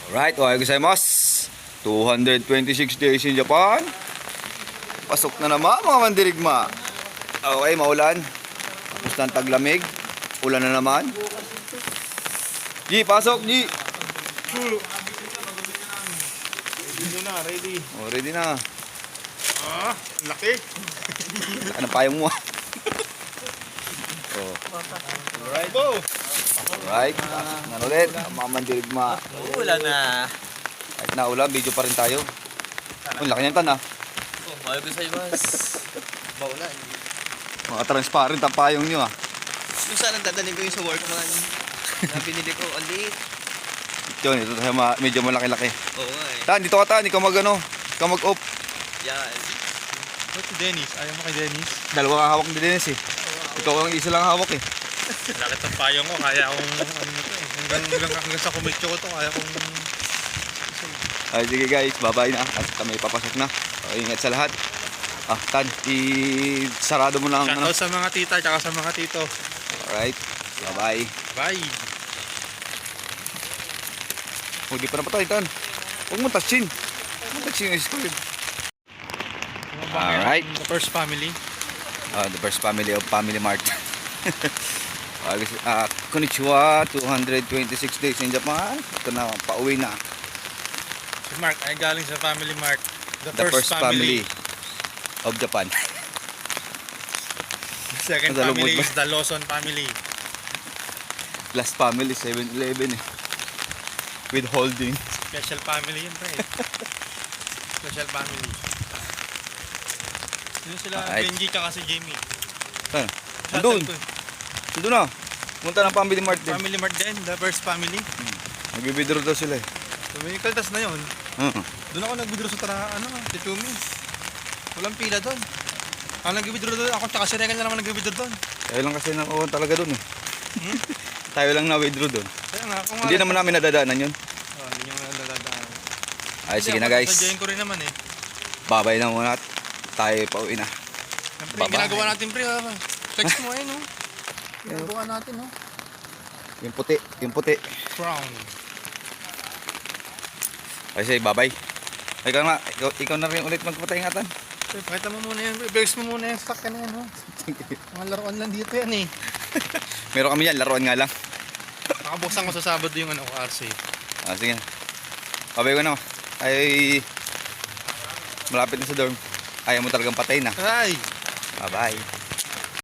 Alright, ohayo gozaimasu. 226 days in Japan. Pasok na naman mga mandirigma. Okay, maulan. Tapos na ang taglamig. Ulan na naman. G, pasok G. Ready na, ready. Oh, ready na. Ah, laki. Anong payong mo? Oh. Alright. Go. Alright, pasok na ulit. Mga mandirigma. Ulan na. Kahit na ulan, video pa rin tayo. Oh, laki niyan tan ah. Ohayo gozaimasu. Maulan. Mga transparent ang payong nyo ah. Yung sana dadalhin ko yung sa Workman na binili ko. Ang liit. Yun, ito tayo medyo malaki-laki. Oo nga eh. Tan, dito ka tan, ikaw mag-ano. Ikaw mag-off. Yan. Ba't si Dennis? Ayaw mo kay Dennis? Dalawa ang hawak ni Dennis eh. Ikaw ang isa lang hawak eh. Lakit ang payong ko. Kaya akong ano to eh. Hanggang sa kumitsyo ko to. Kaya akong... Ay, sige guys, bye-bye na. At kami papasok na. O, ingat sa lahat. Ah, Tan, i-sarado mo na ang ano. Shoutout sa mga tita at sa mga tito. Alright, bye-bye. Bye. Huwag di pa napatay, Tan. Huwag mo touchin. Huwag mo touchin yung squid. Alright. The first family. The first family of Family Mart. Konnichiwa, 226 days in Japan. Ito na, pauwi na. Si Mark ay galing sa Family Mart. The first family of Japan. Second Nasalubot family ba? is the Lawson family. Last family, 7-Eleven eh. With holding. Special family yun pre. Special family. Sino sila? Alright. Benji tsaka si Jamie. Tan, andun. Shoutout ko. Andun na. Punta ng Family Mart din. Family Mart din. The first family. Nag-withdraw daw sila eh. May kaltas na yun. Doon ako nag-withdraw sa Tichumi. Walang pila doon. Ang nag-withdraw doon, ako tsaka si Regan na naman nag-withdraw doon. Tayo lang kasi nang talaga doon eh. Tayo lang na-withdraw doon. Kaya nga, kung Hindi naman namin nadadaanan yun. hindi nyo nadadaan. Ay, sige na guys. Sadyain ko rin naman eh. Babay na muna at tayo pauwi na. Siyempre, Bye-bye. ginagawa natin pre. Text mo eh no. Ginagawa natin no. Yung puti, yung puti. Crown. Ay, sige, babay. Ay, ikaw na rin ulit magpataingatan. Pakita mo muna yan. Bears mo muna yung stock ka na yan. No? Mga laruan lang dito yan eh. Meron kami yan, laruan nga lang. Nakabuksan ko sa Sabado yung RC. Sige na. Babay ko na. Ay, malapit na sa dorm. Ayaw mo talagang patay na. Ay! Bye-bye.